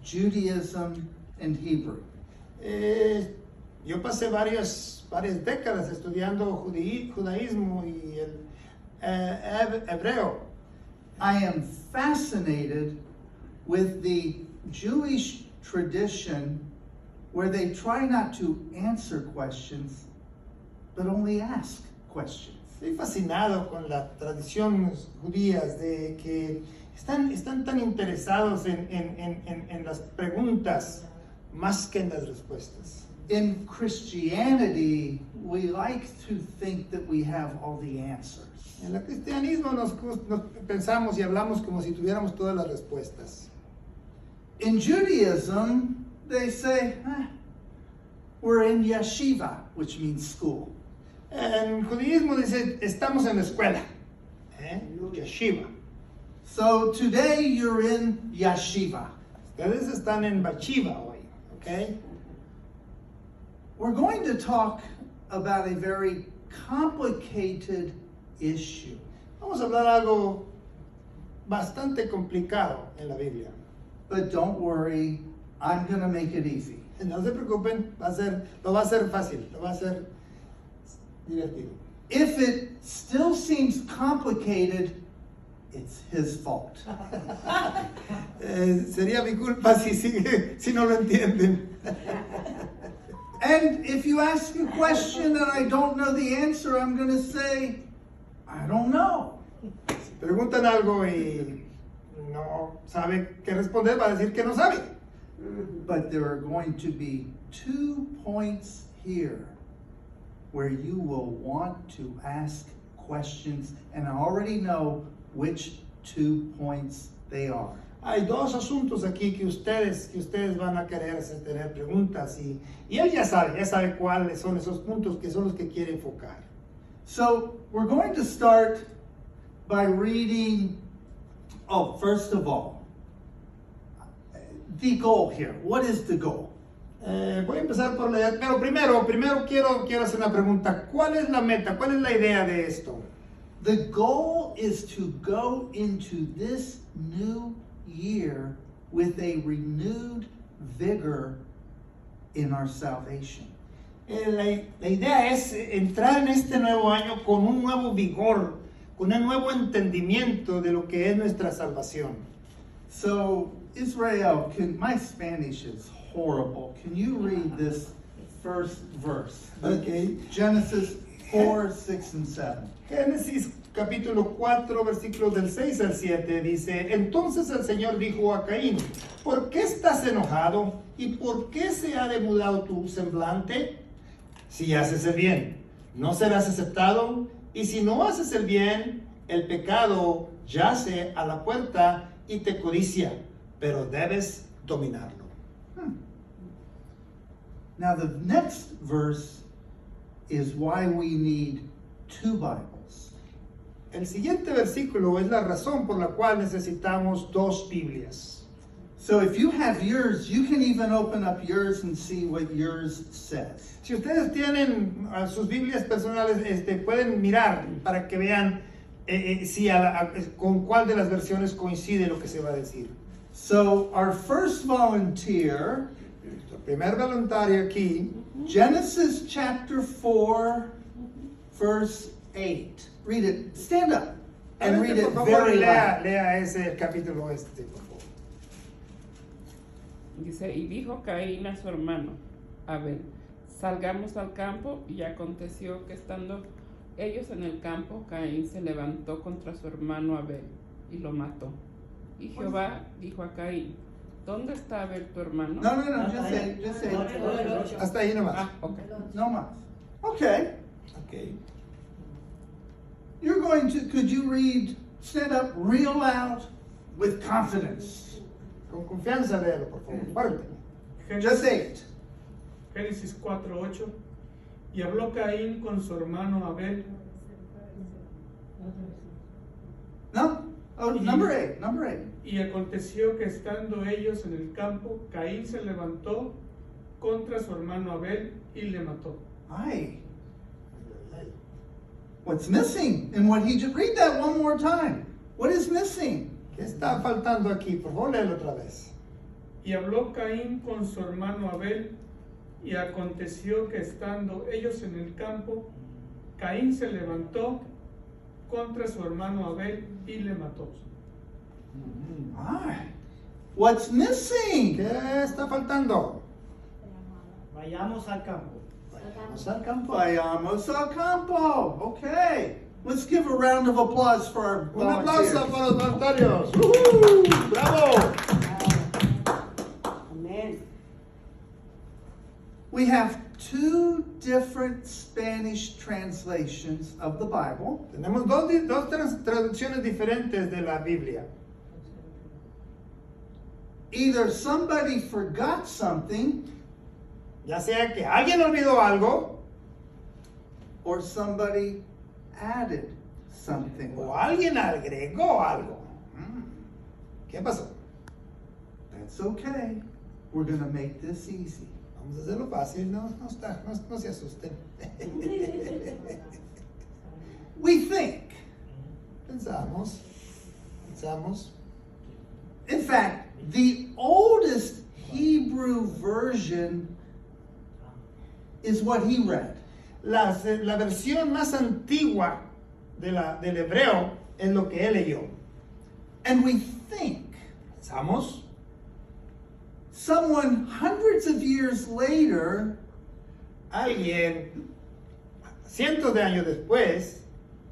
Judaism and Hebrew. Yo pasé varias décadas estudiando judaísmo y el hebreo. I am fascinated with the Jewish tradition where they try not to answer questions, but only ask questions. Estoy fascinado con las tradiciones judías de que están tan interesados en las preguntas más que en las respuestas. In Christianity, we like to think that we have all the answers. En el cristianismo nos pensamos y hablamos como si tuviéramos todas las respuestas. In Judaism, they say, we're in yeshiva, which means school. En judaísmo dice, estamos en la escuela, yeshiva. So today you're in yeshiva. Ustedes están en Bachiva hoy, okay? We're going to talk about a very complicated issue. Vamos a hablar algo bastante complicado en la Biblia. But don't worry, I'm going to make it easy. No se preocupen, lo va a ser fácil, lo va a ser divertido. If it still seems complicated, it's his fault. Sería mi culpa si no lo entienden. And if you ask a question and I don't know the answer, I'm going to say, I don't know. Si preguntan algo y no sabe qué responder, va a decir que no sabe. But there are going to be 2 points here where you will want to ask questions, and I already know which 2 points they are. Hay dos asuntos aquí que ustedes van a querer tener preguntas y él ya sabe cuáles son esos puntos que son los que quiere enfocar. So we're going to start by reading, first of all, the goal here. What is the goal? Voy a empezar por leer, pero primero quiero hacer una pregunta. ¿Cuál es la meta? ¿Cuál es la idea de esto? The goal is to go into this new year with a renewed vigor in our salvation. La idea es entrar en este nuevo año con un nuevo vigor, con un nuevo entendimiento de lo que es nuestra salvación. So, Israel, my Spanish is horrible. Can you read this first verse? Okay. Genesis 4, 6, and 7. Génesis capítulo 4, versículos del 6 al 7 dice: Entonces el Señor dijo a Caín, ¿por qué estás enojado? ¿Y por qué se ha demudado tu semblante? Si haces el bien, no serás aceptado, y si no haces el bien, el pecado yace a la puerta y te codicia, pero debes dominarlo. Now the next verse is why we need 2 Bibles. El siguiente versículo es la razón por la cual necesitamos 2 Biblias. So if you have yours, you can even open up yours and see what yours says. Si ustedes tienen sus Biblias personales, pueden mirar para que vean con cuál de las versiones coincide lo que se va a decir. So our first volunteer, Nuestro primer voluntario aquí, Genesis chapter 4, verse 8. Read it. Stand up and read it por favor, very loud. lea ese capítulo por favor. Dice, y dijo Caín a su hermano Abel, salgamos al campo, y aconteció que estando ellos en el campo, Caín se levantó contra su hermano Abel y lo mató. Y Jehová dijo a Caín, ¿dónde está Abel tu hermano? No, just say. Hasta ahí nomás. Okay. No más. Okay. Okay. Could you read, stand up real loud with confidence? Con confianza léelo, por favor. Fuerte. Just say it. Génesis 4:8. Y habló Caín con su hermano Abel. No? Oh, number 8. Y aconteció que estando ellos en el campo, Caín se levantó contra su hermano Abel y le mató. Aye. What's missing in what he just, read that one more time. What is missing? ¿Qué está faltando aquí? Por favor, léelo otra vez. Y habló Caín con su hermano Abel, y aconteció que estando ellos en el campo, Caín se levantó contra su hermano Abel y le mató. Alright. What's missing? ¿Qué está faltando? Vayamos al campo. Vayamos al campo. Vayamos al campo. Okay. Let's give a round of applause for our Un aplauso volunteers. para los voluntarios. ¡Uhú! ¡Bravo! Amén. We have two different Spanish translations of the Bible. Tenemos dos traducciones diferentes de la Biblia. Either somebody forgot something Ya sea que alguien olvidó algo or somebody added something. o alguien agregó algo. Mm, ¿Qué pasó? that's okay. We're going to make this easy. Vamos a hacerlo fácil, no se asusten. We think. Pensamos. In fact, the oldest Hebrew version is what he read. La versión más antigua del hebreo es lo que él leyó. And we think Pensamos. someone hundreds of years later Alguien, cientos de años después,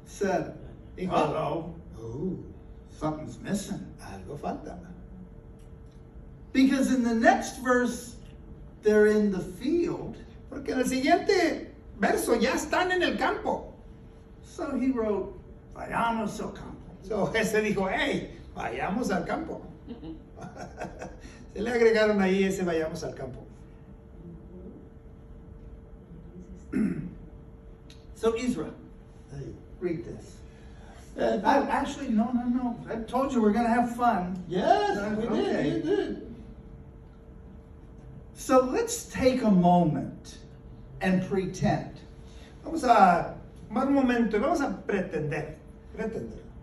said, dijo, uh-oh, "Oh, something's missing. algo falta." Because in the next verse, they're in the field. Porque en el siguiente verso ya están en el campo. So he wrote, vayamos al campo. So, ese dijo, hey, vayamos al campo. Se le agregaron ahí ese vayamos al campo. So Israel, read this. Actually, no. I told you we're going to have fun. Yes, we Okay. did. So let's take a moment and pretend. Vamos a tomar un momento y vamos a pretender.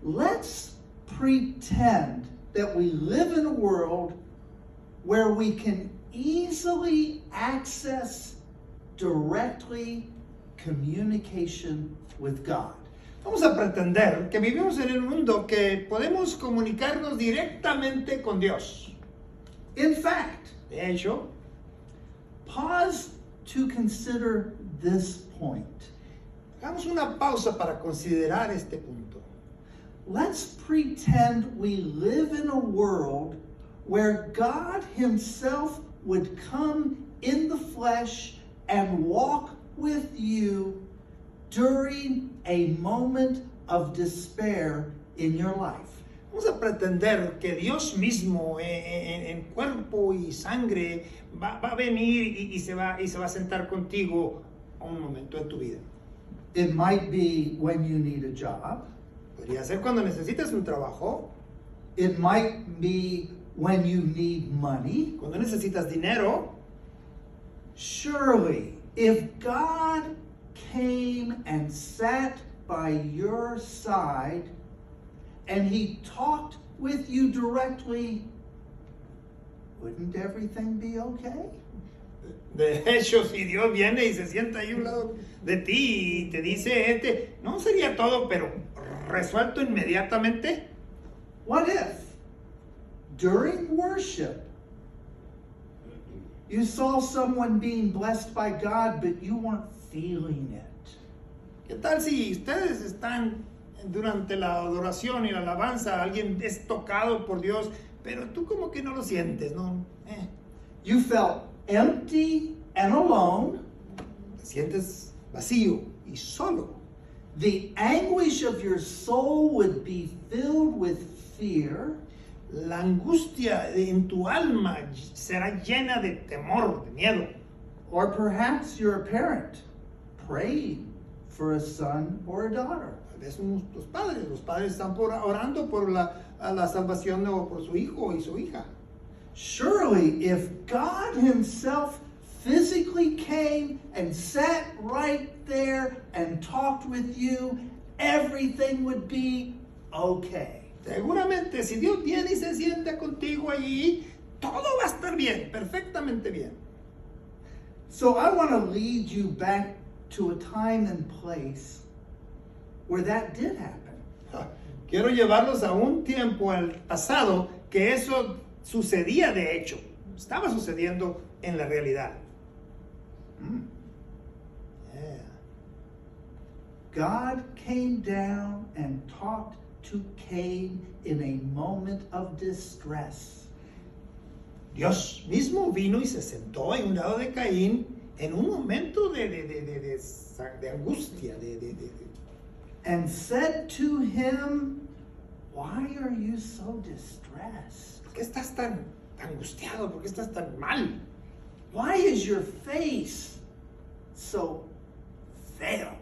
Let's pretend that we live in a world where we can easily access directly communication with God. Vamos a pretender que vivimos en el mundo que podemos comunicarnos directamente con Dios. In fact, De hecho, pause to consider this point. hagamos una pausa para considerar este punto. Let's pretend we live in a world where God Himself would come in the flesh and walk with you during a moment of despair in your life. Vamos a pretender que Dios mismo en cuerpo y sangre va a venir y se va a sentar contigo a un momento en tu vida. It might be when you need a job. Podría ser cuando necesitas un trabajo, It might be when you need money. cuando necesitas dinero. Surely, if God came and sat by your side and He talked with you directly, wouldn't everything be okay? De hecho, si Dios viene y se sienta ahí a un lado de ti y te dice, no sería todo, pero resuelto inmediatamente. What if during worship you saw someone being blessed by God, but you weren't feeling it? ¿Qué tal si ustedes están durante la adoración y la alabanza, alguien es tocado por Dios, pero tú como que no lo sientes, ¿no? You felt empty and alone. Te sientes vacío y solo. The anguish of your soul would be filled with fear. La angustia en tu alma será llena de temor, de miedo. Or perhaps you're a parent praying for a son or a daughter. Tal vez son los padres están orando por la salvación o por su hijo y su hija. Surely, if God Himself physically came and sat right there and talked with you, everything would be okay. Seguramente, si Dios viene y se sienta contigo allí, todo va a estar bien, perfectamente bien. So I want to lead you back to a time and place where that did happen. Quiero llevarlos a un tiempo al pasado que eso sucedía de hecho, estaba sucediendo en la realidad. Yeah. God came down and talked to Cain in a moment of distress. Dios mismo vino y se sentó en un lado de Caín en un momento de angustia, And said to him, "Why are you so distressed? ¿Por qué estás tan angustiado? ¿Por qué estás tan mal? Why is your face so pale?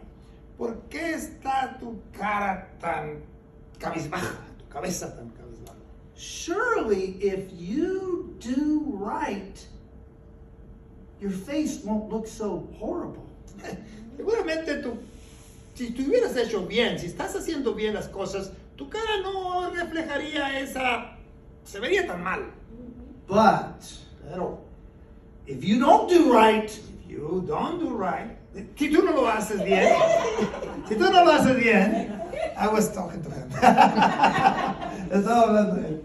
¿Por qué está tu cara tan cabizbaja? Tu cabeza tan cabizbaja. Surely if you do right, your face won't look so horrible." Seguramente si tú hubieras hecho bien, si estás haciendo bien las cosas, tu cara no reflejaría se vería tan mal. But Pero, if you don't do right, if you don't do right, si tú no lo haces bien, I was talking to him. Estaba hablando de él.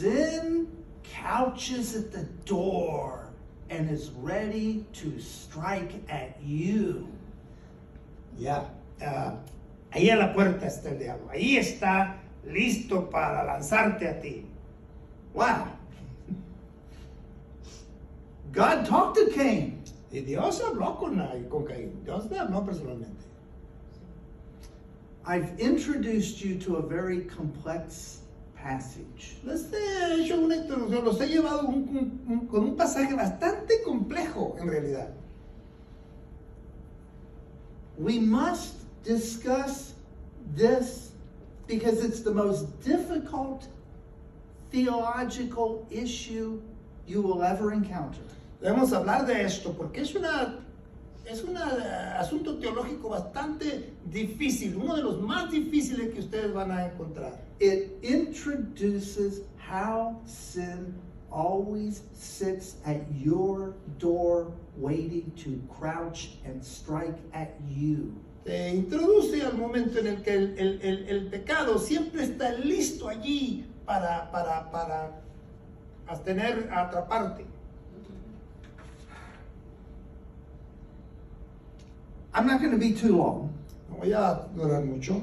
sin couches at the door and is ready to strike at you. Ya, ahí a la puerta está el diablo. Ahí está listo para lanzarte a ti. Wow. God talked to Cain. Y Dios habló con Caín. Dios le habló personalmente. I've introduced you to a very complex passage. Les he hecho una introducción, los he llevado con un pasaje bastante complejo en realidad. We must discuss this because it's the most difficult theological issue you will ever encounter. Debemos hablar de esto porque es un asunto teológico bastante difícil, uno de los más difíciles que ustedes van a encontrar. It introduces how sin always sits at your door waiting to crouch and strike at you. Te introduce al momento en el que el pecado siempre está listo allí para atraparte. I'm not going to be too long. No voy a durar mucho.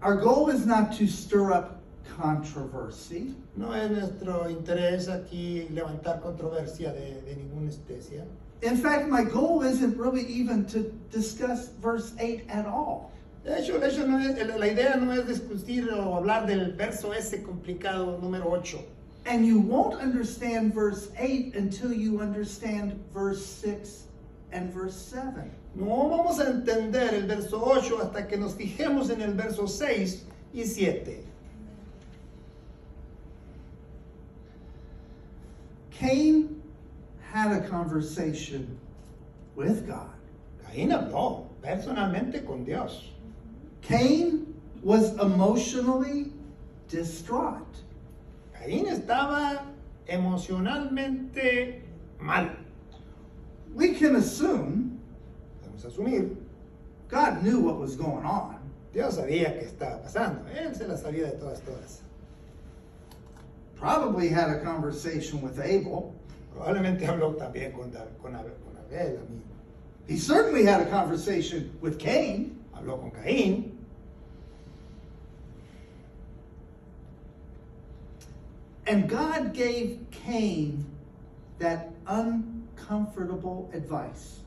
Our goal is not to stir up controversy. No es nuestro interés aquí levantar controversia de ninguna especie. In fact, my goal isn't really even to discuss verse 8 at all. De hecho no es, la idea no es discutir o hablar del verso ese complicado número 8. And you won't understand verse 8 until you understand verse 6 and verse 7. No vamos a entender el verso 8 hasta que nos fijemos en el verso 6 y 7. Cain had a conversation with God. Caín habló personalmente con Dios. Cain was emotionally distraught. Caín estaba emocionalmente mal. We can assume Vamos a asumir, God knew what was going on. Dios sabía qué estaba pasando. Él se la sabía de todas. Probably had a conversation with Abel. Probablemente habló también con Abel, amigo. He certainly had a conversation with Cain. Habló con Caín. And God gave Cain that uncomfortable advice.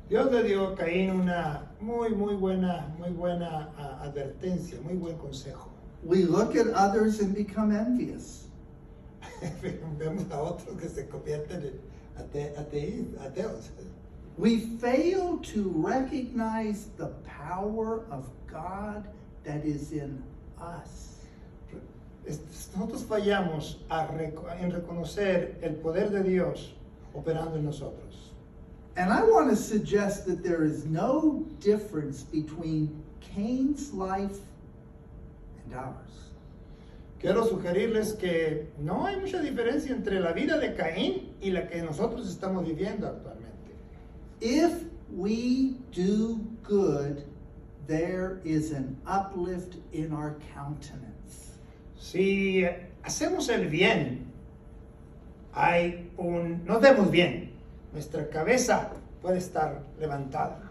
Dios le dio a Caín una muy buena advertencia, muy buen consejo. We look at others and become envious. Vemos a otros que se convierten en ateos. We fail to recognize the power of God that is in us. Nosotros fallamos en reconocer el poder de Dios operando en nosotros. And I want to suggest that there is no difference between Cain's life and ours. quiero sugerirles que no hay mucha diferencia entre la vida de Caín y la que nosotros estamos viviendo actualmente. If we do good, there is an uplift in our countenance. Si hacemos el bien, nos vemos bien, nuestra cabeza puede estar levantada.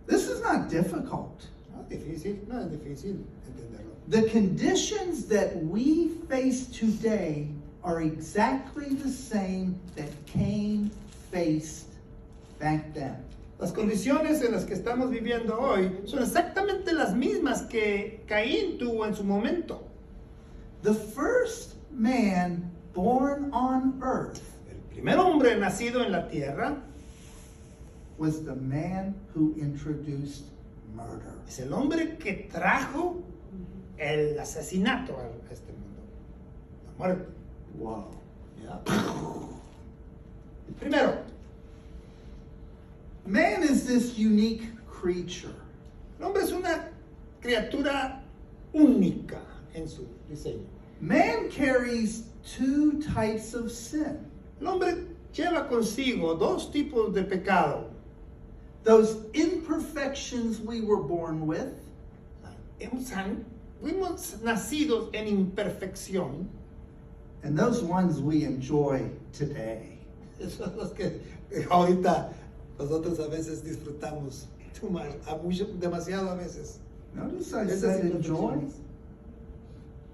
This is not difficult. No es difícil entenderlo. The conditions that we face today are exactly the same that Cain faced back then. Las condiciones en las que estamos viviendo hoy son exactamente las mismas que Caín tuvo en su momento. The first man born on earth El primer hombre nacido en la tierra was the man who introduced murder. es el hombre que trajo el asesinato a este mundo. La muerte. Wow. ¿Ya? Primero, Man is this unique creature. el hombre es una criatura única en su diseño. Man carries two types of sin. El hombre lleva consigo dos tipos de pecado. Those imperfections we were born with, Fuimos nacidos en imperfección. and those ones we enjoy today. Esos son los que ahorita nosotros a veces disfrutamos demasiado a veces. Notice I Esas said enjoy. imperfecciones.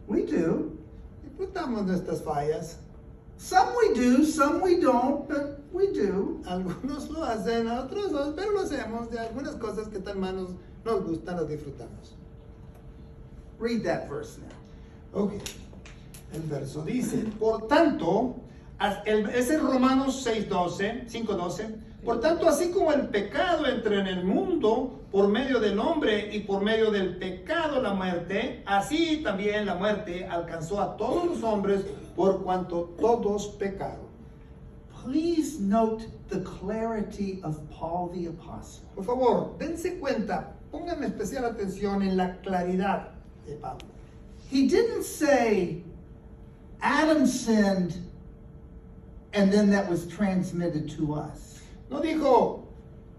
We do. Disfrutamos nuestras fallas. Some we do, some we don't, but we do. Algunos lo hacen, otros no, pero lo hacemos. De algunas cosas que tan manos nos gustan, las disfrutamos. Read that verse now. Ok. El verso dice, por tanto, es en Romanos 5:12, por tanto, así como el pecado entró en el mundo por medio del hombre y por medio del pecado la muerte, así también la muerte alcanzó a todos los hombres por cuanto todos pecaron. Please note the clarity of Paul the Apostle. Por favor, dense cuenta, pongan especial atención en la claridad de Pablo. He didn't say Adam sinned and then that was transmitted to us. No dijo,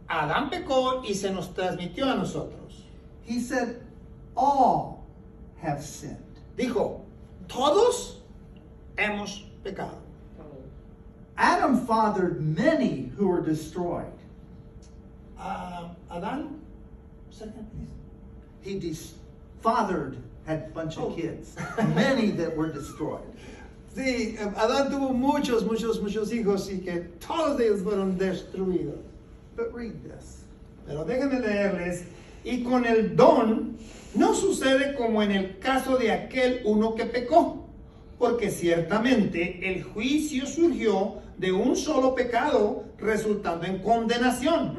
Adán pecó y se nos transmitió a nosotros. He said all have sinned. Dijo, todos hemos pecado. Adam fathered many who were destroyed. Adán, second, please. He fathered, had a bunch of kids, many that were destroyed. Sí, Adán tuvo muchos hijos y que todos ellos fueron destruidos. But read this. Pero déjenme leerles, y con el don no sucede como en el caso de aquel uno que pecó, porque ciertamente el juicio surgió de un solo pecado, resultando en condenación,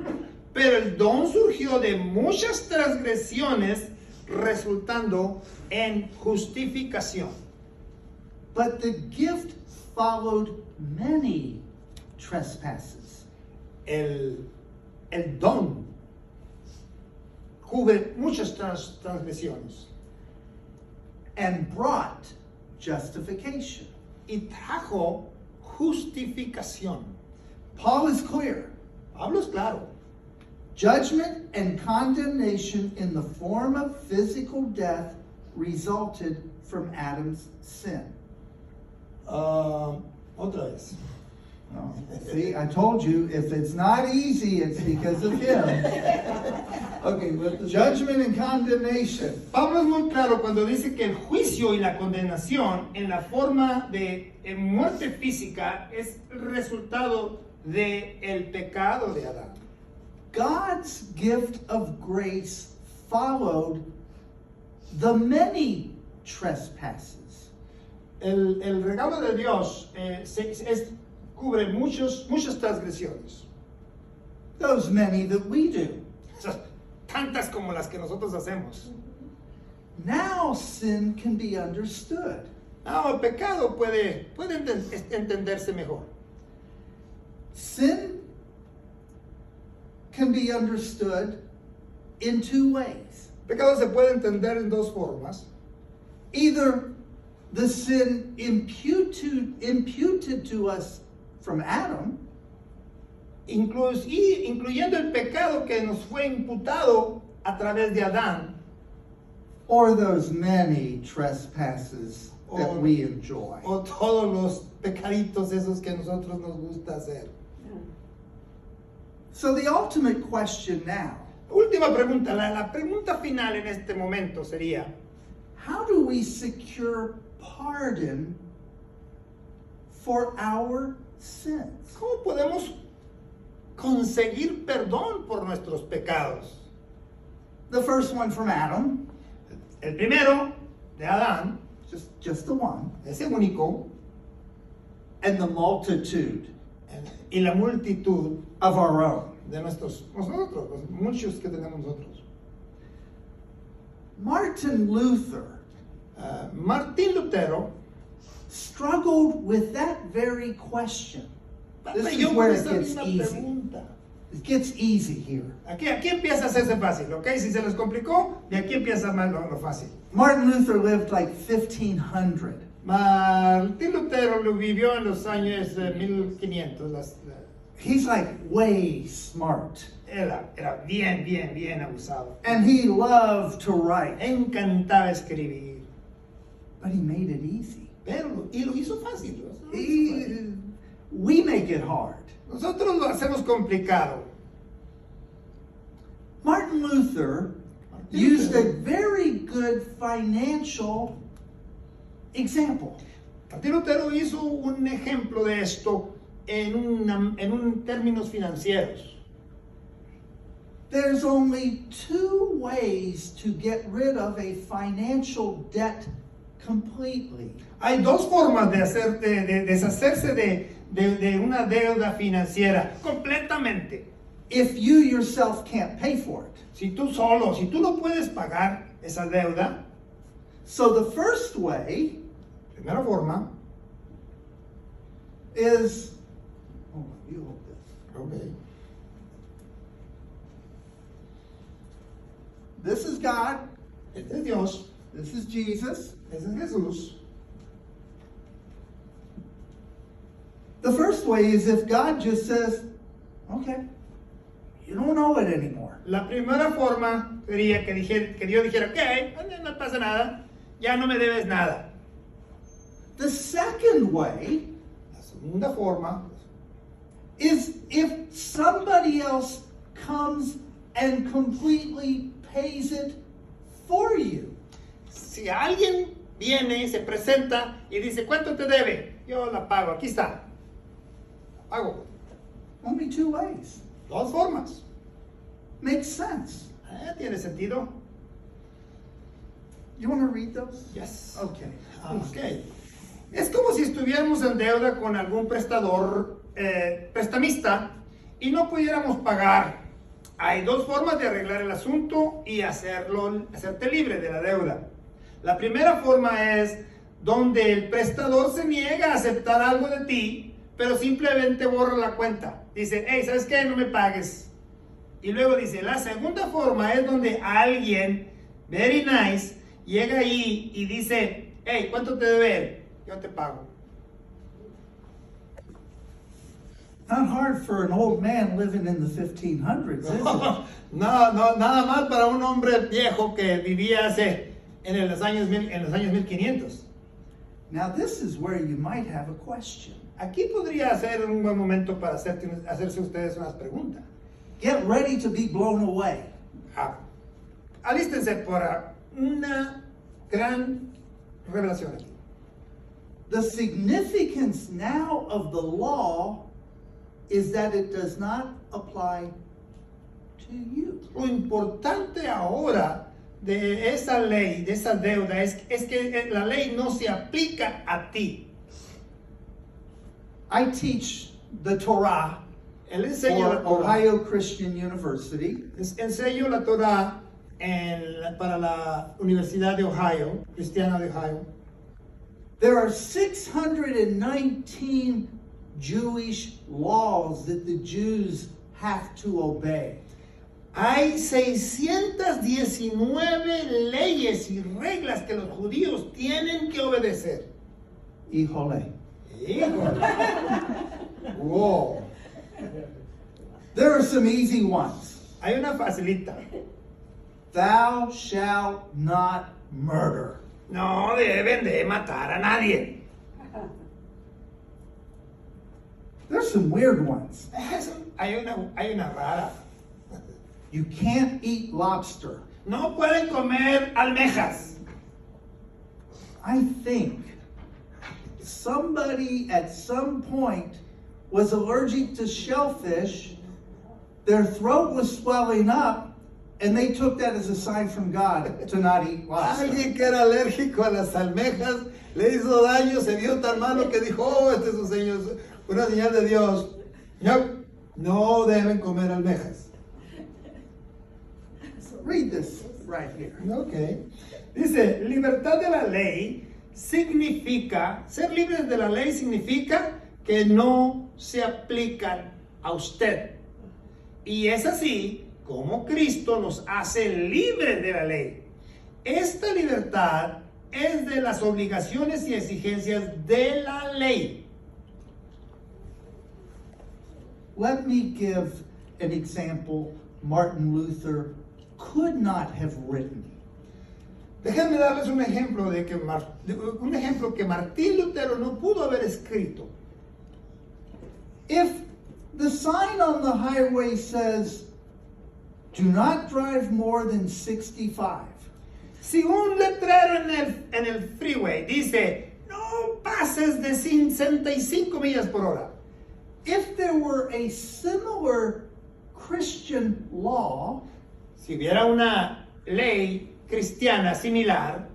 pero el don surgió de muchas transgresiones, resultando en justificación. But the gift followed many trespasses. El don cubre muchas transgresiones And brought justification. y trajo justificación. Paul is clear. Pablo es claro. Judgment and condemnation in the form of physical death resulted from Adam's sin. Otra vez. Oh, see, I told you, if it's not easy, it's because of him. Okay, Judgment and condemnation. Pablo es muy claro cuando dice que el juicio y la condenación en la forma de muerte física es resultado del pecado de Adán. God's gift of grace followed the many trespasses. El regalo de Dios cubre muchas transgresiones. Those many that we do. Esas, tantas como las que nosotros hacemos. Now sin can be understood. El pecado puede entenderse mejor. Sin can be understood in two ways. El pecado se puede entender en dos formas. Either the sin imputed to us from Adam, incluyendo el pecado que nos fue imputado a través de Adán, or those many trespasses that we enjoy. o todos los pecaditos esos que a nosotros nos gusta hacer. So the ultimate question now, Última pregunta, la pregunta final en este momento sería, how do we secure pardon for our sins? ¿cómo podemos conseguir perdón por nuestros pecados? The first one from Adam, El primero, de Adán, just the one, ese único, and the multitude y la multitud of our own. de nosotros, los muchos que tenemos nosotros. Martin Luther Martín Lutero struggled with that very question. This is batalló con where it esa gets misma easy. pregunta. It gets easy here. Aquí empieza a hacerse fácil, ¿ok? Si se les complicó, de aquí empieza más lo fácil. Martin Luther lived like 1500. Martín Lutero lo vivió en los años 1500. He's like way smart. Era bien abusado. And he loved to write. Encantaba escribir. But he made it easy. Y lo hizo fácil. We make it hard. Nosotros lo hacemos complicado. Martin Luther used a very good financial example. Martín Lutero hizo un ejemplo de esto en términos financieros. There's only two ways to get rid of a financial debt completely. Hay dos formas de deshacerse de una deuda financiera completamente. If you yourself can't pay for it. Si tú no puedes pagar esa deuda, So the first way primera forma, is, oh, you hold this. okay, This is God. este es Dios, This is Jesus. este es Jesús. The first way is if God just says, okay, you don't owe it anymore. La primera forma sería que Dios dijera, ok, no pasa nada, ya no me debes nada. The second way La segunda forma is if somebody else comes and completely pays it for you. si alguien viene, se presenta y dice, ¿cuánto te debe? Yo la pago, aquí está. La pago. Only two ways. Dos formas. Makes sense. ¿Tiene sentido? You want to read those? Yes. Okay. Ok. Es como si estuviéramos en deuda con algún prestamista y no pudiéramos pagar. Hay dos formas de arreglar el asunto y hacerte libre de la deuda. La primera forma es donde el prestador se niega a aceptar algo de ti, pero simplemente borra la cuenta. Dice, hey, ¿sabes qué? No me pagues. Y luego dice, la segunda forma es donde alguien, very nice, llega ahí y dice, hey, ¿cuánto te debe él? Yo te pago. Not hard for an old man living in the 1500s, is it? No, nada más para un hombre viejo que vivía en los años 1500. Now this is where you might have a question. Aquí podría ser un buen momento para hacerse ustedes unas preguntas. Get ready to be blown away. Alístense para una gran revelación aquí. The significance now of the law is that it does not apply to you. Lo importante ahora de esa ley, de esa deuda, es que la ley no se aplica a ti. I teach the Torah Él enseña la for Torah. Ohio Christian University. Enseño la Torah para la Universidad de Ohio, Cristiana de Ohio. There are 619 Jewish laws that the Jews have to obey. Hay 619 leyes y reglas que los judíos tienen que obedecer. Híjole. Híjole. Wow. There are some easy ones. Hay una facilita. Thou shalt not murder. No deben de matar a nadie. There's some weird ones. Hay una rara. You can't eat lobster. No pueden comer almejas. I think somebody at some point was allergic to shellfish, their throat was swelling up, and they took that as a sign from God to not eat lobster. Alguien que era alérgico a las almejas le hizo daño, se vio tan malo que dijo, oh, este es una señal de Dios. No deben comer almejas. Read this right here. Ok. Dice, libertad de la ley significa, ser libres de la ley significa que no se aplican a usted. Y es así como Cristo nos hace libres de la ley. Esta libertad es de las obligaciones y exigencias de la ley. Let me give an example Martin Luther could not have written. Déjenme darles un ejemplo que Martín Lutero no pudo haber escrito. If the sign on the highway says, do not drive more than 65, Si un letrero en el freeway dice, no pases de 65 millas por hora. if there were a similar Christian law, Si hubiera una ley cristiana similar,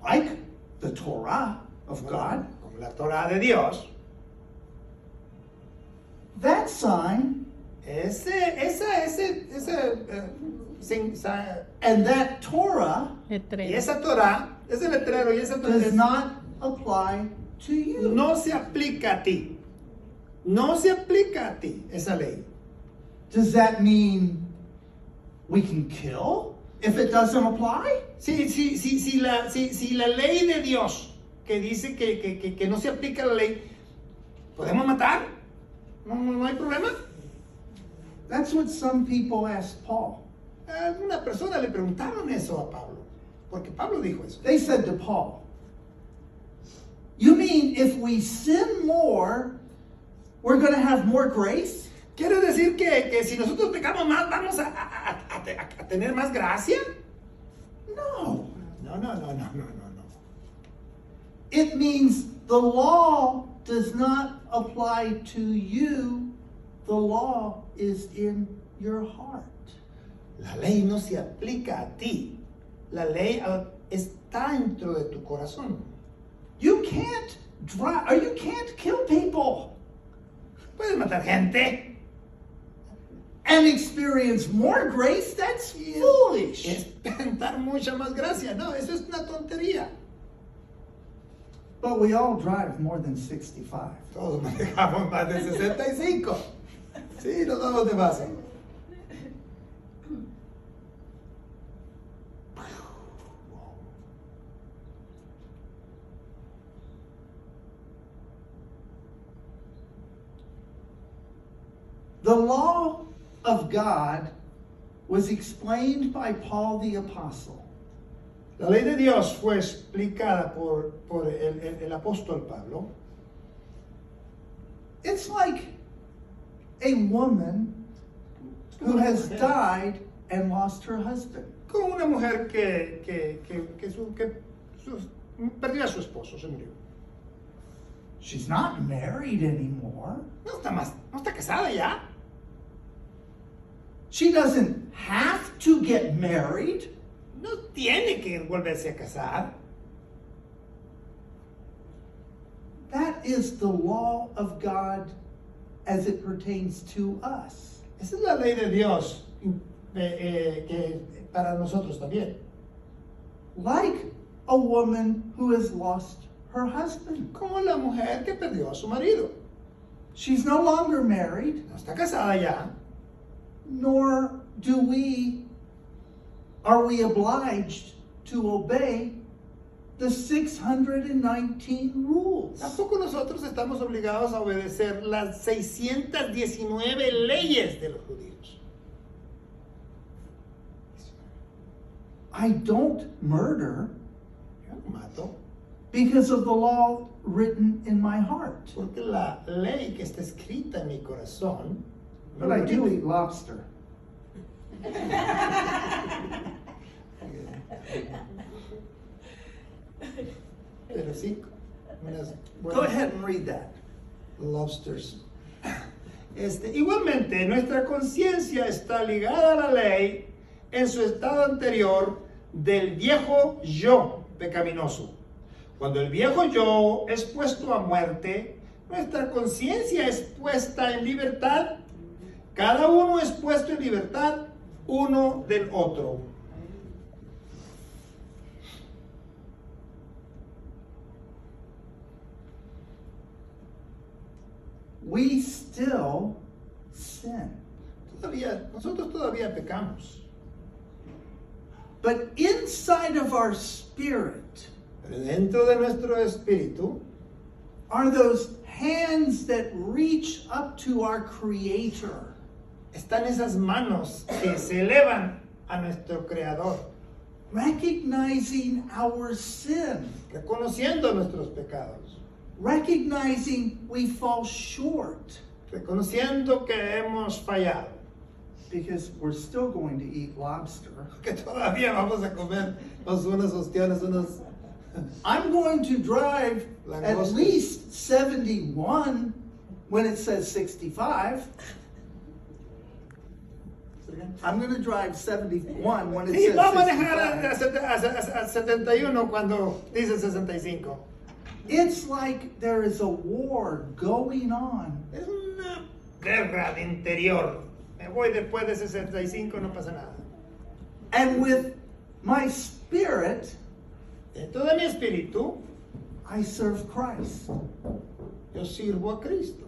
like the Torah of God, como la Torah de Dios, that sign and that Torah y esa Torah, ese letrero y esa does Torah not apply to you. no se aplica a ti. No se aplica a ti esa ley. Does that mean we can kill if it doesn't apply? Si la ley de Dios que dice que no se aplica la ley, ¿podemos matar? No hay problema. That's what some people ask Paul. Una persona le preguntaron eso a Pablo, porque Pablo dijo eso. They said to Paul, you mean if we sin more, we're going to have more grace? ¿Quiere decir que si nosotros pecamos más, vamos a tener más gracia? No. No. It means the law does not apply to you. The law is in your heart. La ley no se aplica a ti. La ley está dentro de tu corazón. You can't drive, or you can't kill people Puedes matar gente and experience more grace. That's y foolish. experimentar mucha más gracia. No, eso es una tontería. But we all drive more than 65. Todos manejamos más de 65. Sí, nos damos de base. The law of God was explained by Paul the Apostle. La ley de Dios fue explicada por el apóstol Pablo. It's like a woman who has died and lost her husband. Como una mujer que perdió a su esposo, se murió. She's not married anymore. No está casada ya. She doesn't have to get married. No tiene que volverse a casar. That is the law of God as it pertains to us. Esa es la ley de Dios que para nosotros también. Like a woman who has lost her husband. Como la mujer que perdió a su marido. She's no longer married, No está casada ya. nor are we obliged to obey the 619 rules? Tampoco nosotros estamos obligados a obedecer las 619 leyes de los judíos. I don't murder Yo no mato, because of the law written in my heart. porque la ley que está escrita en mi corazón, no But I lo do permite. eat lobster. Pero sí, unas Go buenas ahead and read that. lobsters. Igualmente, nuestra conciencia está ligada a la ley en su estado anterior del viejo yo pecaminoso. Cuando el viejo yo es puesto a muerte, nuestra conciencia es puesta en libertad. Cada uno es puesto en libertad uno del otro. We still sin. Nosotros todavía pecamos. But inside of our spirit Pero dentro de nuestro espíritu are those hands that reach up to our Creator. están esas manos que se elevan a nuestro Creador, Recognizing our sin, reconociendo nuestros pecados, recognizing we fall short, reconociendo que hemos fallado, because we're still going to eat lobster. que todavía vamos a comer unos ostiones, unos... I'm going to drive at Langostas. least 71 when it says 65. I'm going to drive 71 when it Y says va a manejar 65. a 71 cuando dice 65. It's like there is a war going on. Es una guerra de interior. Me voy después de 65, no pasa nada. And with my spirit, Dentro de mi espíritu, I serve Christ. yo sirvo a Cristo.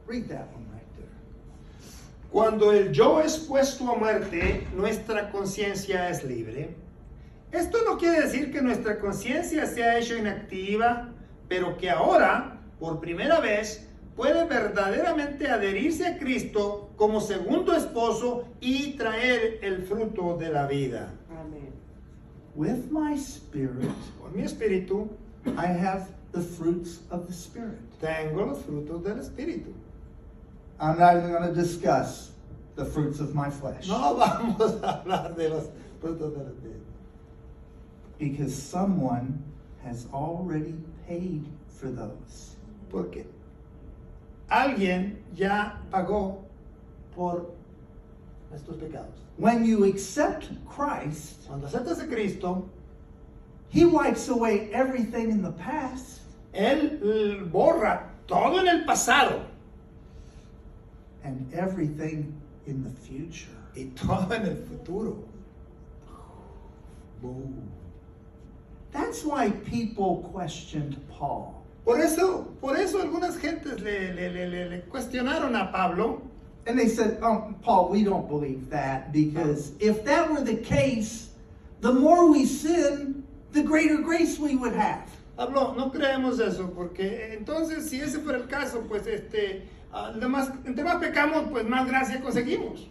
Read that one right there. Cuando el yo es puesto a muerte, nuestra conciencia es libre. Esto no quiere decir que nuestra conciencia se ha hecho inactiva, pero que ahora, por primera vez, puede verdaderamente adherirse a Cristo como segundo esposo y traer el fruto de la vida. With my spirit, Con mi espíritu, I have the fruits of the Spirit. tengo los frutos del espíritu. I'm not even going to discuss the fruits of my flesh. No vamos a hablar de los frutos del espíritu. Because someone has already paid for those. Porque alguien ya pagó por nuestros pecados. When you accept Christ, Cuando aceptas a Cristo, He wipes away everything in the past Él borra todo en el pasado and everything in the future. y todo en el futuro. Boom. That's why people questioned Paul. Por eso algunas gentes le cuestionaron a Pablo. And they said, oh, Paul, we don't believe that, because if that were the case, the more we sin, the greater grace we would have. Pablo, no creemos eso, porque entonces si ese fuera el caso, pues entre más pecamos, pues más gracia conseguimos.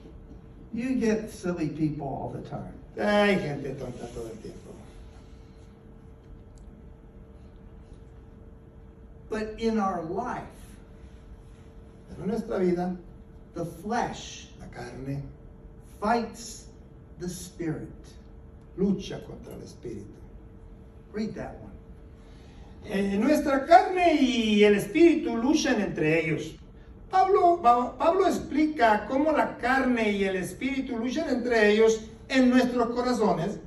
You get silly people all the time. Hay gente tonta todo el tiempo. But in our life, Pero en nuestra vida, the flesh la carne fights the spirit. lucha contra el espíritu. Read that one. Nuestra carne y el espíritu luchan entre ellos. Pablo explica cómo la carne y el espíritu luchan entre ellos en nuestros corazones.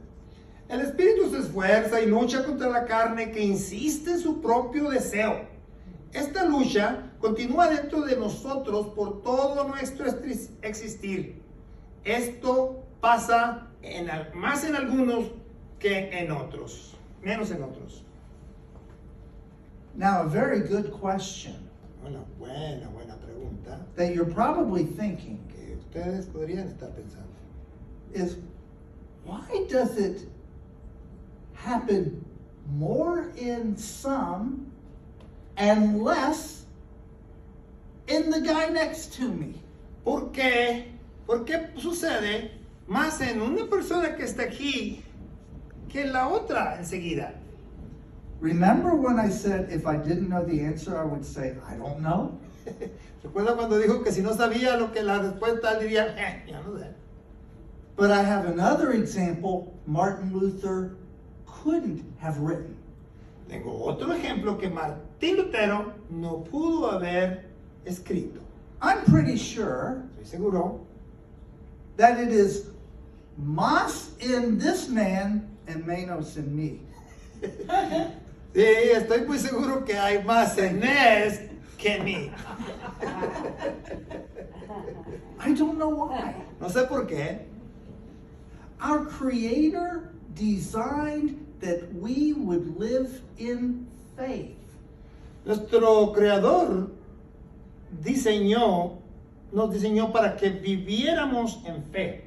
El espíritu se esfuerza y lucha contra la carne que insiste en su propio deseo. Esta lucha continúa dentro de nosotros por todo nuestro existir. Esto pasa más en algunos que en otros, menos en otros. Now, a very good question. Una buena pregunta that you're probably thinking que ustedes podrían estar pensando. is, why does it happen more in some and less in the guy next to me? ¿Por qué? ¿Por qué sucede más en una persona que está aquí que en la otra enseguida? Remember when I said if I didn't know the answer, I would say, I don't know? ¿Recuerda cuando dijo que si no sabía lo que la respuesta él diría, ya no sé? But I have another example Martin Luther couldn't have written. Tengo otro ejemplo que Martín Lutero no pudo haber escrito. I'm pretty sure Estoy seguro that it is más in this man and menos in me. Sí, estoy muy seguro que hay más en él que en mí. I don't know why. No sé por qué. Our Creator designed that we would live in faith. Nuestro Creador nos diseñó para que viviéramos en fe.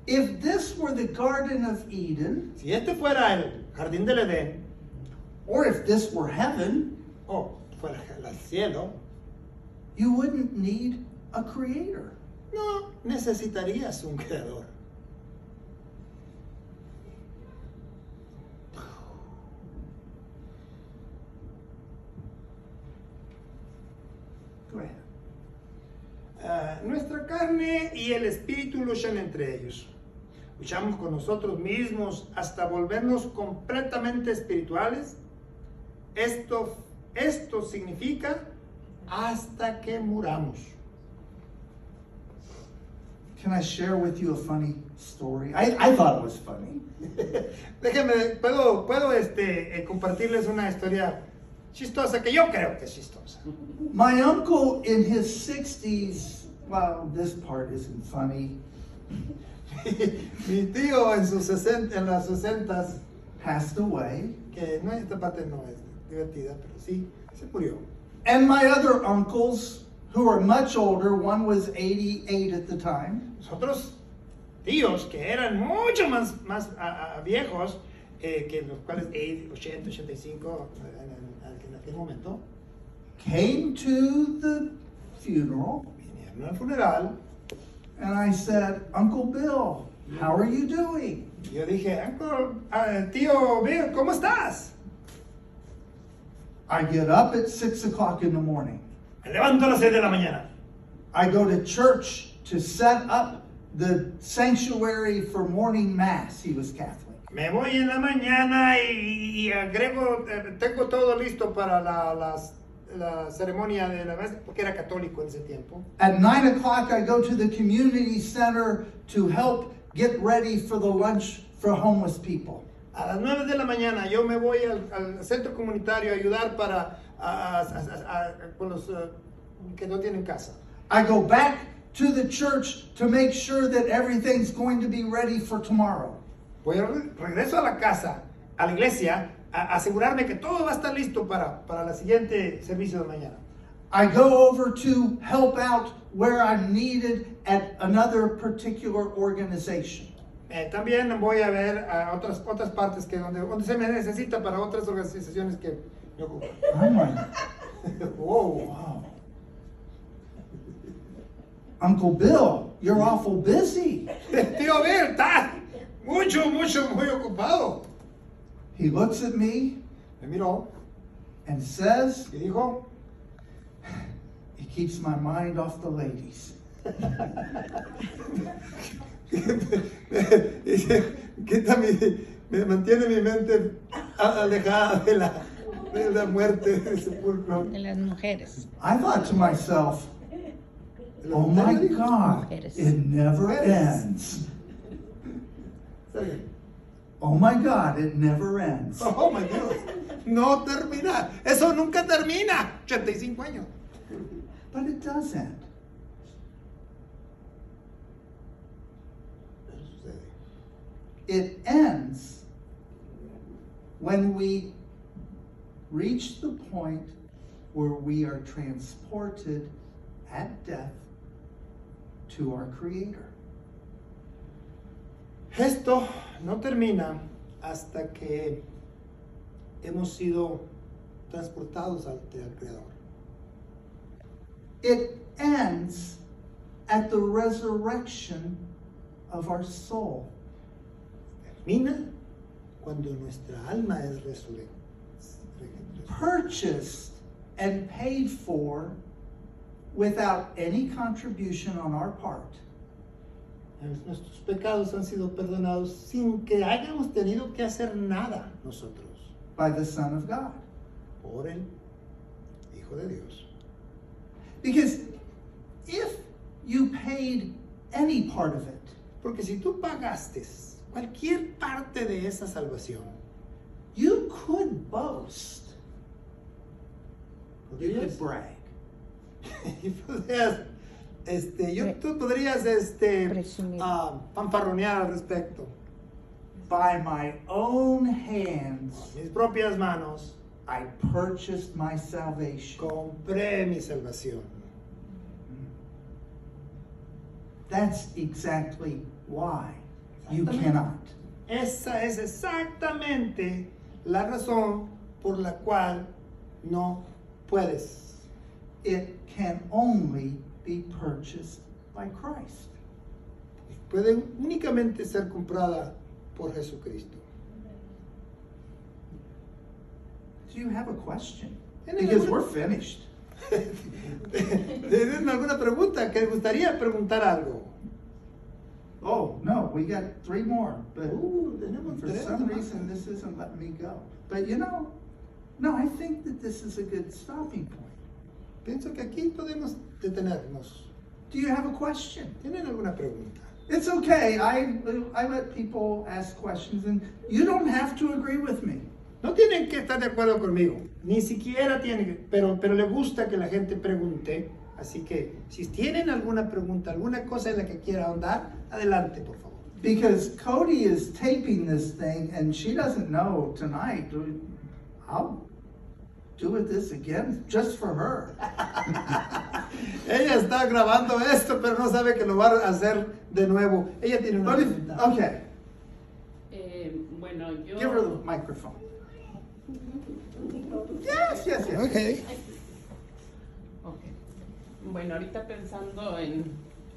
If this were the Garden of Eden, Si este fuera el jardín del Edén, or if this were heaven, o fuera el cielo, you wouldn't need a creator. no necesitarías un creador. Go ahead. Nuestra carne y el espíritu luchan entre ellos. Luchamos con nosotros mismos hasta volvernos completamente espirituales. Esto significa hasta que muramos. Can I share with you a funny story? I thought it was funny. Déjenme, puedo compartirles una historia chistosa que yo creo que es chistosa. My uncle in his 60s, well, this part isn't funny, Mi tío en las 60s, passed away. que no, esta parte no es divertida, pero sí, se murió. And my other uncles, who are much older, one was 88 at the time, Nosotros tíos que eran mucho más viejos, que los cuales 80, 85 en aquel momento, came to the funeral, vinieron al funeral. and I said, Uncle Bill, how are you doing? Y yo dije, tío Bill, ¿cómo estás? I get up at 6 o'clock in the morning. Me levanto a las 6 de la mañana. I go to church to set up the sanctuary for morning mass. He was Catholic. Me voy en la mañana y agrego, tengo todo listo para la ceremonia de la mesa, porque era católico en ese tiempo. At 9 o'clock, I go to the community center to help get ready for the lunch for homeless people. A las 9 de la mañana yo me voy al centro comunitario a ayudar con los que no tienen casa. I go back to the church to make sure that everything's going to be ready for tomorrow. Voy regreso a la casa, a la iglesia, a asegurarme que todo va a estar listo para la siguiente servicio de mañana. I go over to help out where I'm needed at another particular organization. También voy a ver a otras partes donde se me necesita para otras organizaciones que me ocupan. Oh my, Wow. wow. Uncle Bill, you're awful busy. Tío Bill está muy ocupado. He looks at me Me miró and says, y dijo, it keeps my mind off the ladies. me mantiene mi mente alejada de la muerte del sepulcro. De las mujeres. I thought to myself, oh my God, it never ends. Oh my God, it never ends. Oh my Dios, no termina. Eso nunca termina. 85 años. But it does end. Eso sucede. It ends when we reach the point where we are transported at death to our Creator. Esto no termina hasta que hemos sido transportados al Creador. It ends at the resurrection of our soul. Termina cuando nuestra alma es resurrecta. Purchased and paid for without any contribution on our part. Nuestros pecados han sido perdonados sin que hayamos tenido que hacer nada nosotros. By the Son of God. Por el Hijo de Dios. Because if you paid any part of it, Porque si tú pagaste cualquier parte de esa salvación, you could boast. You podrías, could brag. y podrías, tú podrías Presumir. fanfarronear al respecto. By my own hands, Mis propias manos I purchased my salvation. compré mi salvación. That's exactly why you Exactamente. cannot. Esa es exactamente la razón por la cual no puedes. It can only be purchased by Christ. Puede únicamente ser comprada por Jesucristo. Do you have a question? ¿Tienen Because alguna- we're finished. ¿Tienen alguna pregunta? ¿Que les gustaría preguntar algo? Oh, no, we got 3 more, but Tenemos for tres some más. reason this isn't letting me go. But no, I think that this is a good stopping point. Pienso que aquí podemos detenernos. Do you have a question? ¿Tienen alguna pregunta? It's okay. I let people ask questions, and you don't have to agree with me. No tienen que estar de acuerdo conmigo, ni siquiera tienen que, pero le gusta que la gente pregunte, así que si tienen alguna pregunta, alguna cosa en la que quiera ahondar, adelante, por favor. Because Cody is taping this thing, and she doesn't know tonight. I'll do it this again just for her. Ella está grabando esto, pero no sabe que lo va a hacer de nuevo. Ella tiene una But pregunta. okay, Bueno, yo... give her the microphone. Yes. Okay. Ok. Bueno, ahorita pensando en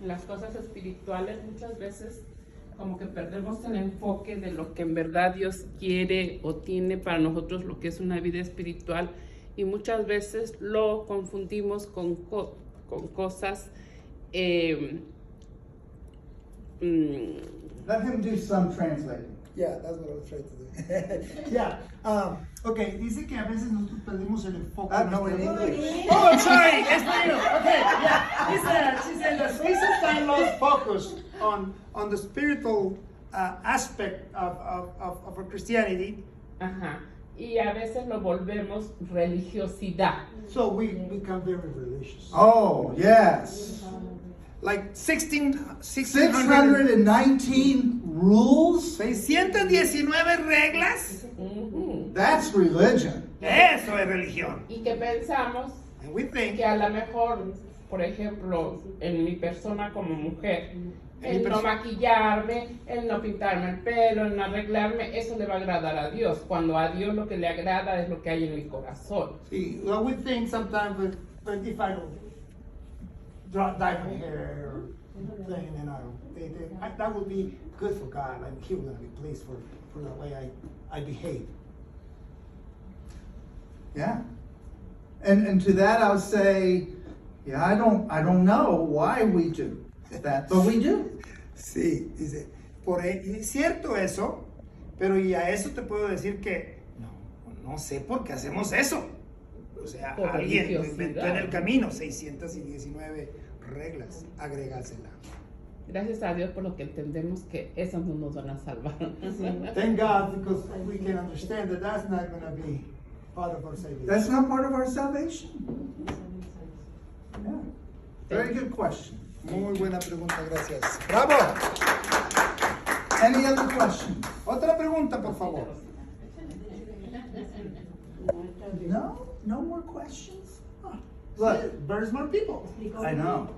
las cosas espirituales, muchas veces como que perdemos el enfoque de lo que en verdad Dios quiere o tiene para nosotros, lo que es una vida espiritual, y muchas veces lo confundimos con cosas Let him do some translating. Yeah, that's what I was trying to do. Yeah. Okay, dice que a veces nosotros perdemos el enfoque. No, in English. Oh, I'm sorry, español. Okay, yeah. She said that we sometimes lost focus on the spiritual aspect of our Christianity. Ajá. Y a veces lo volvemos religiosidad. So we become very religious. Oh, yes. Like 1600 619 rules? 619 reglas. Ujú. That's religion. Eso es religión. Y que pensamos And we think que a lo mejor, por ejemplo, en mi persona como mujer, el no maquillarme, el no pintarme el pelo, el no arreglarme, eso le va a agradar a Dios, cuando a Dios lo que le agrada es lo que hay en mi corazón. see, well, we think sometimes but if I don't dye my hair or thing, and that would be good for God, and He will be pleased for the way I behave. Yeah. And to that I'll say, yeah, I don't know why we do that, but we do. Sí, dice, es cierto eso, pero y a eso te puedo decir que no sé por qué hacemos eso. O sea, Por alguien lo religiosidad. inventó en el camino, 619 reglas, agregársela. Gracias a Dios por lo que entendemos que esas no nos van a salvar. Thank God, because we can understand that that's not going to be part of our salvation. That's not part of our salvation. Yeah. Very good question. Muy buena pregunta, gracias. ¡Bravo! Any other questions? Otra pregunta, por favor. No? No more questions? Look, Very smart people. I know.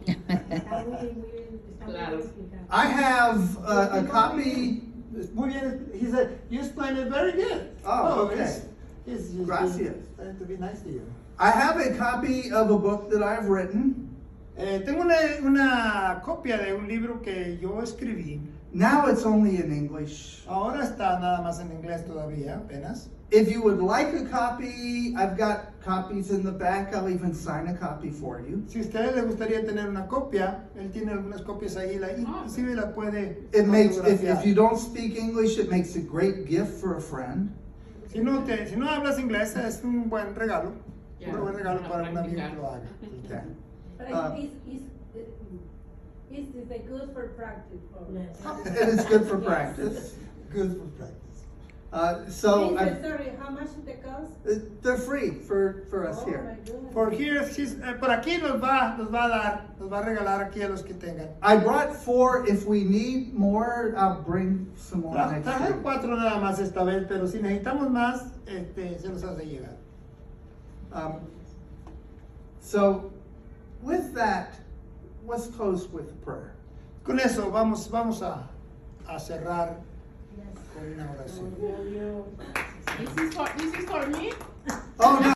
Claro. I have a copy. Muy bien. He said, you explained it very good. Oh, okay. He's just Gracias. trying to be nice to you. I have a copy of a book that I've written. Tengo una copia de un libro que yo escribí. Now it's only in English. Ahora está nada más en inglés todavía, apenas. If you would like a copy, I've got copies in the back. I'll even sign a copy for you. Si a ustedes les gustaría tener una copia, él tiene algunas copias ahí, inclusive la puede It makes, if autografiar. you don't speak English, it makes a great gift for a friend. Si no hablas inglés, es un buen regalo. Ya, Un buen regalo para para un amigo practicar. que lo haga. Okay. But it's good for practice. It is good for practice. Good for practice. So Sorry, how much did it cost? they're free for us Oh, here. my goodness. For here, por aquí nos va a regalar aquí a los que tengan. I brought 4. If we need more, I'll bring some more next Traje week. 4 nada más esta vez, pero si necesitamos más, se los hace llegar. So with that, let's close with prayer. Con eso vamos a cerrar con una oración. This is for me? Oh, no.